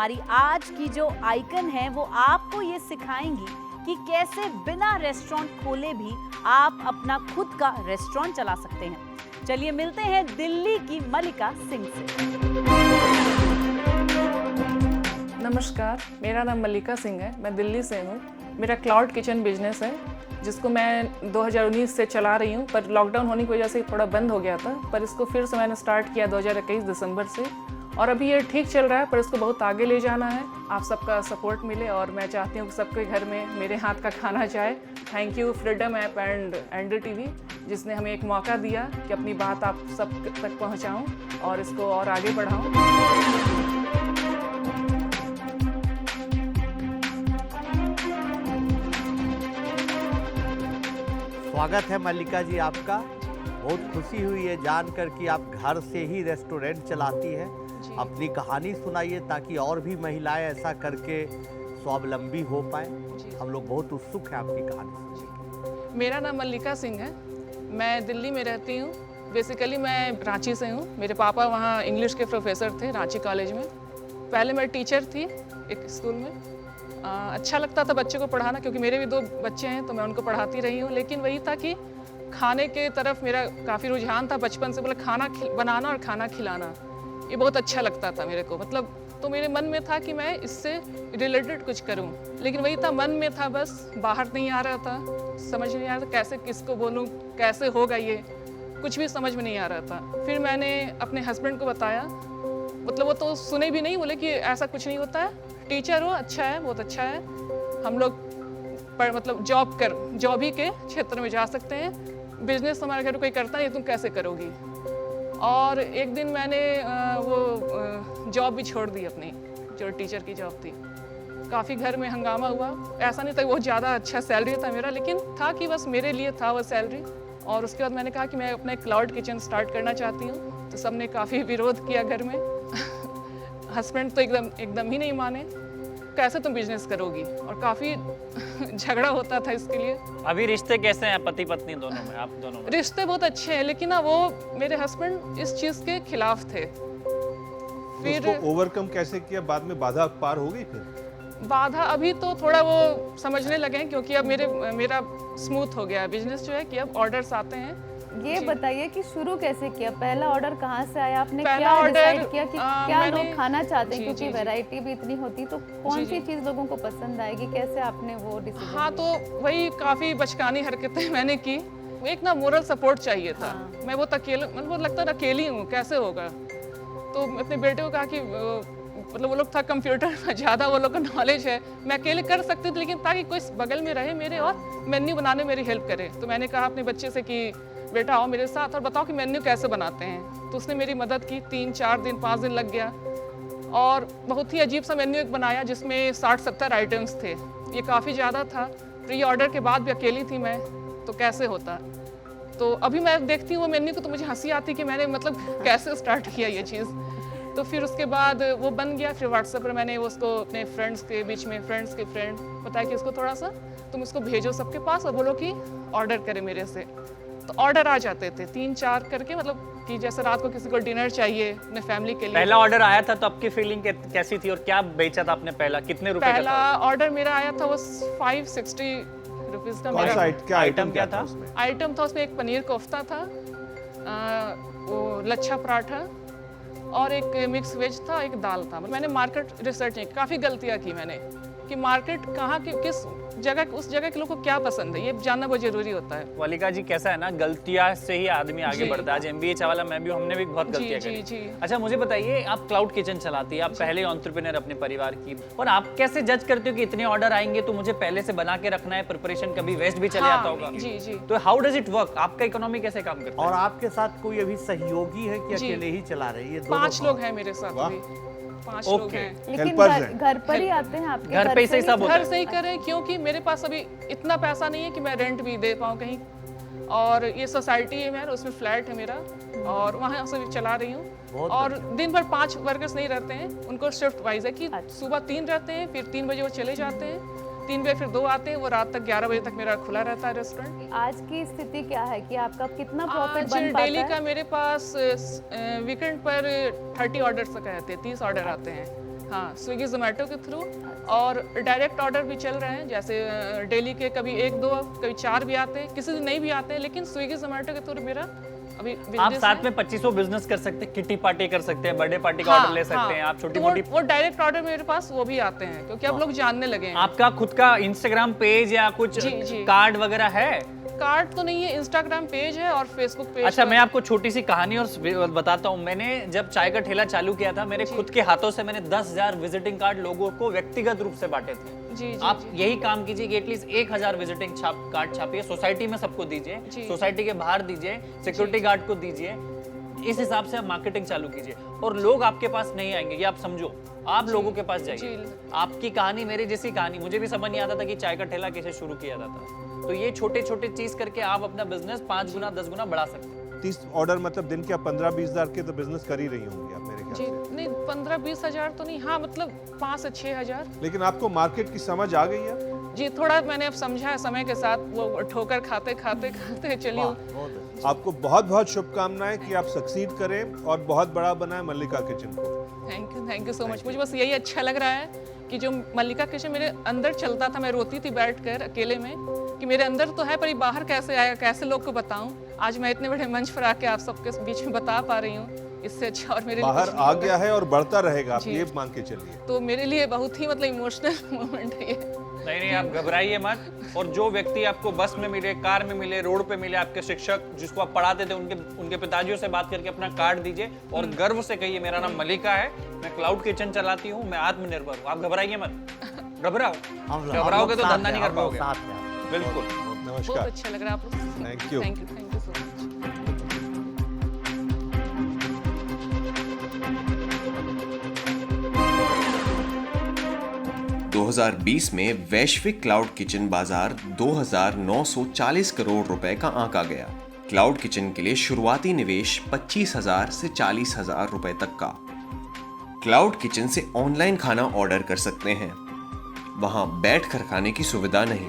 हमारी आज की जो आइकन है वो आपको ये सिखाएंगी कि कैसे बिना रेस्टोरेंट खोले भी आप अपना खुद का रेस्टोरेंट चला सकते हैं। चलिए मिलते हैं दिल्ली की मल्लिका सिंह से। नमस्कार, मेरा नाम मल्लिका सिंह है। मैं दिल्ली से हूँ। मेरा क्लाउड किचन बिजनेस है जिसको मैं 2019 से चला रही हूँ, पर लॉकडाउन होने की वजह से थोड़ा बंद हो गया था। पर इसको फिर से मैंने स्टार्ट किया 2021 दिसंबर से, और अभी ये ठीक चल रहा है, पर इसको बहुत आगे ले जाना है। आप सबका सपोर्ट मिले और मैं चाहती हूँ कि सबके घर में मेरे हाथ का खाना जाए। Thank you freedom app and and TV, जिसने हमें एक मौका दिया कि अपनी बात आप सब तक पहुँचाऊँ और इसको और आगे बढ़ाऊँ। स्वागत है मल्लिका जी आपका। बहुत खुशी हुई है जानकर कि आप घर से ही रेस्टोरेंट चलाती हैं। अपनी कहानी सुनाइए ताकि और भी महिलाएं ऐसा करके स्वावलंबी हो पाए। हम लोग बहुत उत्सुक हैं आपकी कहानी सुनने की। मेरा नाम मल्लिका सिंह है। मैं दिल्ली में रहती हूँ। बेसिकली मैं रांची से हूँ। मेरे पापा वहाँ इंग्लिश के प्रोफेसर थे रांची कॉलेज में। पहले मैं टीचर थी एक स्कूल में। अच्छा लगता था बच्चों को पढ़ाना, क्योंकि मेरे भी 2 बच्चे हैं तो मैं उनको पढ़ाती रही हूँ। लेकिन वही था कि खाने के तरफ मेरा काफ़ी रुझान था बचपन से। मतलब खाना बनाना और खाना खिलाना ये बहुत अच्छा लगता था मेरे को। मतलब तो मेरे मन में था कि मैं इससे रिलेटेड कुछ करूँ, लेकिन वही था, मन में था, बस बाहर नहीं आ रहा था। समझ नहीं आ रहा था कैसे किसको बोलूँ, कैसे होगा, ये कुछ भी समझ में नहीं आ रहा था। फिर मैंने अपने हस्बैंड को बताया। मतलब वो तो सुने भी नहीं, बोले कि ऐसा कुछ नहीं होता है, टीचर हो, अच्छा है, बहुत अच्छा है, हम लोग पर मतलब जॉब ही के क्षेत्र में जा सकते हैं। बिजनेस हमारे घर कोई करता है, तुम कैसे करोगी। और एक दिन मैंने वो जॉब भी छोड़ दी अपनी, जो टीचर की जॉब थी। काफ़ी घर में हंगामा हुआ। ऐसा नहीं था बहुत ज़्यादा अच्छा सैलरी था मेरा, लेकिन था कि बस मेरे लिए था वो सैलरी। और उसके बाद मैंने कहा कि मैं अपना क्लाउड किचन स्टार्ट करना चाहती हूँ। तो सबने काफ़ी विरोध किया घर में। हस्बैंड तो एकदम ही नहीं माने, कैसे तुम बिजनेस करोगी, और काफ़ी झगड़ा होता था इसके लिए। अभी रिश्ते कैसे हैं पति पत्नी दोनों में, आप दोनों में? रिश्ते बहुत अच्छे हैं, लेकिन ना वो मेरे हस्बैंड इस चीज़ के खिलाफ थे। फिर उसको ओवरकम कैसे किया? बाद में बाधा पार हो गई? फिर बाधा अभी तो थोड़ा वो समझने लगे हैं, क्योंकि अब मेरा स्मूथ हो गया बिजनेस जो है, कि अब ऑर्डर्स आते हैं। ये बताइए कि शुरू कैसे किया? पहला ऑर्डर कहाँ से आया? आपने पहला क्या ऑर्डर डिसाइड किया कि क्या लोग खाना चाहते हैं? क्योंकि जी। वैरायटी भी इतनी होती, तो कौन सी चीज लोगों को पसंद आएगी? कैसे आपने वो डिसीजन? हाँ, तो वही काफ़ी बचकानी हरकतें मैंने की। एक ना मोरल सपोर्ट चाहिए था। मैं वो अकेले, मतलब लगता था अकेली हूँ, कैसे होगा। तो अपने बेटे को कहा कि मतलब वो लोग था कंप्यूटर में ज़्यादा वो लोग का नॉलेज है, मैं अकेले कर सकती थी, लेकिन ताकि कोई बगल में रहे मेरे और मेन्यू बनाने में मेरी हेल्प करे। तो मैंने कहा अपने बच्चे से कि बेटा आओ मेरे साथ और बताओ कि मेन्यू कैसे बनाते हैं। तो उसने मेरी मदद की। 3-4 दिन 5 दिन लग गया, और बहुत ही अजीब सा मेन्यू एक बनाया जिसमें 60-70 आइटम्स थे। ये काफ़ी ज़्यादा था। प्री ऑर्डर के बाद भी अकेली थी मैं, तो कैसे होता। तो अभी मैं देखती हूँ वो मेन्यू को, तो मुझे हंसी आती कि मैंने मतलब कैसे स्टार्ट किया ये चीज़। तो फिर उसके बाद वो बन गया। फिर व्हाट्सएप पर मैंने उसको अपने फ्रेंड्स के बीच में, फ्रेंड्स के फ्रेंड बताया कि उसको थोड़ा सा तुम उसको भेजो सबके पास और बोलो कि ऑर्डर करे मेरे से। तो ऑर्डर आ जाते थे 3-4 करके, मतलब कि जैसे रात को किसी को डिनर चाहिए अपने फैमिली के लिए। पहला ऑर्डर आया था तो आपकी फीलिंग कैसी थी, और क्या बेचा था आपने पहला, कितने रुपए का था? पहला ऑर्डर मेरा आया था वो 560 रुपीज़ का। मेरा क्या आइटम क्या था? आइटम था उसमें एक पनीर कोफ्ता था, वो लच्छा पराठा, और एक मिक्स वेज था, एक दाल था। मैंने मार्केट रिसर्च नहीं, काफ़ी गलतियाँ की मैंने, कि मार्केट कहाँ की, किस जगह, उस जगह के लोगों को क्या पसंद है, ये जानना बहुत जरूरी होता है। मल्लिका जी, कैसा है ना, गलतियां से ही आदमी आगे बढ़ता है। आज MBA चावला मैं भी, हमने भी बहुत गलतियां करी। अच्छा, मुझे बताइए, आप क्लाउड किचन चलाती है, आप पहले एंटरप्रेन्योर अपने परिवार की, और आप कैसे जज करते हो कि इतने ऑर्डर आएंगे तो मुझे पहले से बना के रखना है, प्रिपरेशन कभी वेस्ट भी चले जाता होगा। जी। तो हाउ डज इट वर्क? आपका इकोनॉमी कैसे काम करता है? और आपके साथ कोई अभी सहयोगी है कि अकेले ही चला रही है? 5 लोग हैं मेरे साथ अभी। 5 लोग हैं। लेकिन घर पर ही आते हैं आपके? घर पे से सब होता है? घर से ही करें, क्योंकि मेरे पास अभी इतना पैसा नहीं है कि मैं रेंट भी दे पाऊँ कहीं। और ये सोसाइटी है मेरा, उसमें फ्लैट है मेरा, और वहाँ से भी चला रही हूँ। और दिन भर 5 वर्कर्स नहीं रहते हैं, उनको शिफ्ट वाइज है कि सुबह 3 रहते हैं, फिर 3 बजे वो चले जाते हैं, 3 बजे फिर 2 आते हैं, वो रात तक 11 बजे तक मेरा खुला रहता है रेस्टोरेंट। आज की स्थिति क्या है कि आपका कितना प्रॉफिट बन पाता है? डेली का मेरे पास वीकेंड पर 30 ऑर्डर तक आते हैं, 30 ऑर्डर आते हैं। हाँ, स्विगी जोमेटो के थ्रू, और डायरेक्ट ऑर्डर भी चल रहे हैं, जैसे डेली के कभी 1-2 कभी 4 भी आते हैं, किसी दिन नहीं भी आते हैं, लेकिन स्विगी जोमेटो के थ्रू मेरा अभी आप business साथ है। में 2500 बिजनेस कर सकते हैं, किटी पार्टी कर सकते हैं, बर्थडे पार्टी का ऑर्डर ले सकते हैं, आप छोटी तो मोटी। वो डायरेक्ट ऑर्डर मेरे पास वो भी आते हैं, क्योंकि अब लोग जानने लगे हैं। आपका खुद का इंस्टाग्राम पेज या कुछ जी, जी। कार्ड वगैरह है? कार्ड तो नहीं है, इंस्टाग्राम पेज है और फेसबुक पेज। अच्छा, मैं आपको छोटी सी कहानी और बताता हूँ। मैंने जब चाय का ठेला चालू किया था, मेरे खुद के हाथों से मैंने 10,000 विजिटिंग कार्ड लोगों को व्यक्तिगत रूप से बांटे थे। जी, जी, आप यही काम कीजिए कि एटलीस्ट 1000 विजिटिंग कार्ड छापिए, सोसाइटी में सबको दीजिए, सोसाइटी के बाहर दीजिए, सिक्योरिटी गार्ड को दीजिए। इस हिसाब से आप मार्केटिंग चालू कीजिए और लोग आपके पास नहीं आएंगे, ये आप समझो। आप लोगों के पास जाइए। आपकी कहानी मेरी जैसी कहानी, मुझे भी समझ नहीं आता था कि चाय का ठेला कैसे शुरू किया जाता। तो ये छोटे छोटे चीज करके आप अपना बिजनेस 5 गुना 10 गुना बढ़ा सकते हैं। 30 ऑर्डर मतलब दिन के आप 15-20 हज़ार के तो बिजनेस कर ही रही होंगी आप मेरे जी, ख्याल से। नहीं 15-20 हजार तो नहीं, हाँ मतलब 5 से 6 हजार। लेकिन आपको मार्केट की समझ आ गई है? जी, थोड़ा मैंने अब समझा है समय के साथ, वो ठोकर खाते खाते खाते चलिए। बहुत आपको बहुत बहुत शुभकामनाएं कि आप सक्सीड करें और बहुत बड़ा बनाएं मल्लिका किचन को। Thank you so much. मुझे बस यही अच्छा लग रहा है कि जो मल्लिका किचन मेरे अंदर चलता था, मैं रोती थी बैठकर अकेले में कि मेरे अंदर तो है पर ये बाहर कैसे आएगा, कैसे लोग को बताऊं। आज मैं इतने बड़े मंच पर आके आप सबके बीच में बता पा रही हूँ, इससे अच्छा और मेरे लिए बाहर कुछ नहीं आ होगा। गया है और बढ़ता रहेगा, आप जी। ये मान के चलिए। तो मेरे लिए बहुत ही मतलब इमोशनल मोमेंट है ये। नहीं, आप घबराइए मत। और जो व्यक्ति आपको बस में मिले, कार में मिले, रोड पे मिले, आपके शिक्षक जिसको आप पढ़ाते थे, उनके पिताजियों से बात करके अपना कार्ड दीजिए और गर्व से कहिए मेरा नाम मल्लिका है, मैं क्लाउड किचन चलाती हूँ, मैं आत्मनिर्भर हूँ। आप घबराइए मत। घबराओगे तो धंधा नहीं कर पाओगे। बिल्कुल। बहुत नमस्कार। अच्छा लग रहा है आप लोग। Thank you. Thank you so much. 2020 में वैश्विक क्लाउड किचन बाजार 2,940 करोड़ रुपए का आंका गया। क्लाउड किचन के लिए शुरुआती निवेश 25,000 से 40,000 रुपए तक का। क्लाउड किचन से ऑनलाइन खाना ऑर्डर कर सकते हैं, वहां बैठकर खाने की सुविधा नहीं।